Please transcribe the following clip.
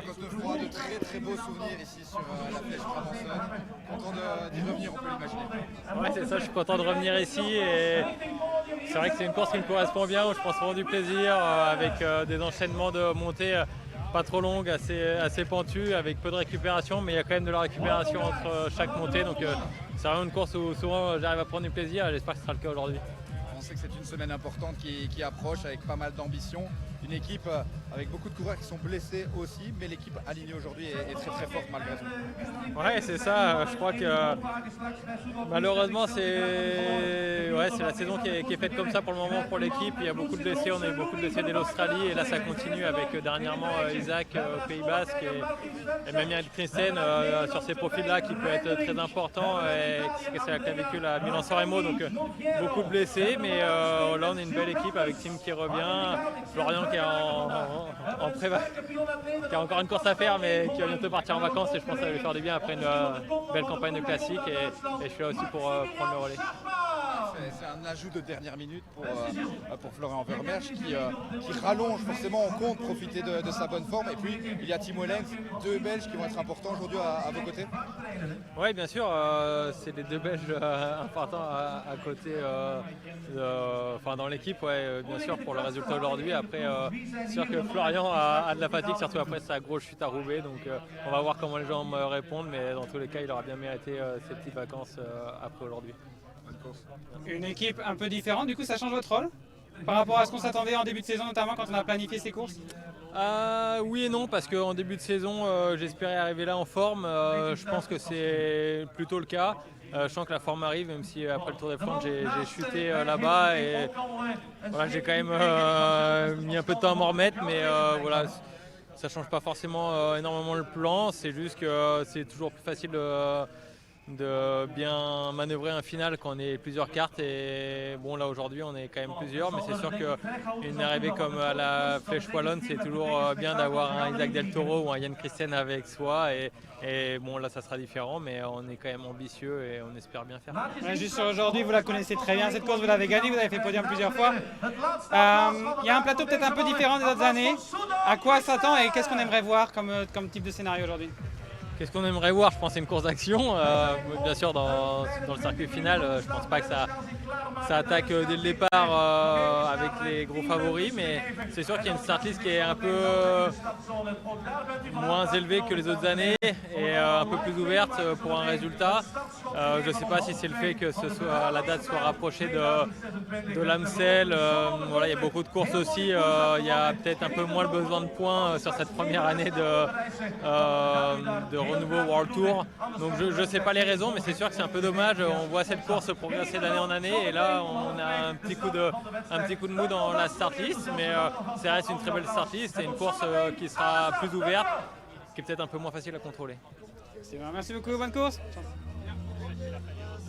Cosnefroy, de très très beaux souvenirs ici sur la Flèche Brabançonne. Content d'y revenir, on peut l'imaginer. Ouais, c'est ça, je suis content de revenir ici et c'est vrai que c'est une course qui me correspond bien, où je prends souvent du plaisir avec des enchaînements de montées pas trop longues, assez pentues, avec peu de récupération, mais il y a quand même de la récupération entre chaque montée. Donc c'est vraiment une course où souvent j'arrive à prendre du plaisir et j'espère que ce sera le cas aujourd'hui. On sait que c'est une semaine importante qui approche avec pas mal d'ambition. Une équipe avec beaucoup de coureurs qui sont blessés aussi, mais l'équipe alignée aujourd'hui est très très forte malgré tout. Ouais, c'est ça. Je crois que malheureusement c'est la saison qui est faite comme ça pour le moment pour l'équipe. Il y a beaucoup de blessés, on a eu beaucoup de blessés dès l'Australie et là ça continue avec dernièrement Isaac au Pays Basque et même Yann Christen sur ces profils-là qui peut être très important. Et c'est la clavicule à Milan-San Remo, donc beaucoup de blessés, mais là on est une belle équipe avec Tim qui revient, Florian qui est en pré-vac, qui a encore une course à faire mais qui va bientôt partir en vacances et je pense que ça va lui faire du bien après une belle campagne de classique et je suis là aussi pour prendre le relais. C'est un ajout de dernière minute pour Florian Vermeersch qui rallonge forcément, on compte profiter de sa bonne forme. Et puis il y a Timo Ehlens, deux Belges qui vont être importants aujourd'hui à vos côtés. Oui, bien sûr, c'est les deux Belges importants à côté, dans l'équipe, ouais, bien sûr, pour le résultat aujourd'hui. Après, c'est sûr que Florian a de la fatigue, surtout après sa grosse chute à Roubaix. Donc on va voir comment les gens me répondent, mais dans tous les cas, il aura bien mérité ces petites vacances après aujourd'hui. Une équipe un peu différente, du coup ça change votre rôle par rapport à ce qu'on s'attendait en début de saison, notamment quand on a planifié ces courses? Oui et non, parce qu'en début de saison, j'espérais arriver là en forme. Je pense que c'est plutôt le cas. Je sens que la forme arrive, même si après le Tour des Flandres, j'ai chuté là-bas. Et voilà, j'ai quand même mis un peu de temps à m'en remettre, mais voilà, ça ne change pas forcément énormément le plan. C'est juste que c'est toujours plus facile de bien manœuvrer un final quand on est plusieurs cartes et bon là aujourd'hui on est quand même plusieurs, mais c'est sûr qu'une arrivée comme à la Flèche Wallonne c'est toujours bien d'avoir un Isaac Del Toro ou un Yann Christen avec soi et bon là ça sera différent, mais on est quand même ambitieux et on espère bien faire. Ouais, juste sur aujourd'hui, vous la connaissez très bien cette course, vous l'avez gagnée, vous avez fait podium plusieurs fois. Il y a un plateau peut-être un peu différent des autres années. À quoi s'attend et qu'est-ce qu'on aimerait voir comme type de scénario aujourd'hui? Qu'est-ce qu'on aimerait voir? Je pense que c'est une course d'action. Bien sûr, dans le circuit final, je ne pense pas que ça attaque dès le départ avec les gros favoris, mais c'est sûr qu'il y a une startlist qui est un peu moins élevée que les autres années et un peu plus ouverte pour un résultat. Je ne sais pas si c'est le fait que la date soit rapprochée de l'Amstel. Voilà, il y a beaucoup de courses aussi. Il y a peut-être un peu moins le besoin de points sur cette première année de renouveau World Tour. Donc je ne sais pas les raisons, mais c'est sûr que c'est un peu dommage. On voit cette course progresser d'année en année et là on a un petit coup de mou dans la start list, mais ça reste une très belle start list. C'est une course qui sera plus ouverte, qui est peut-être un peu moins facile à contrôler. Merci beaucoup, bonne course.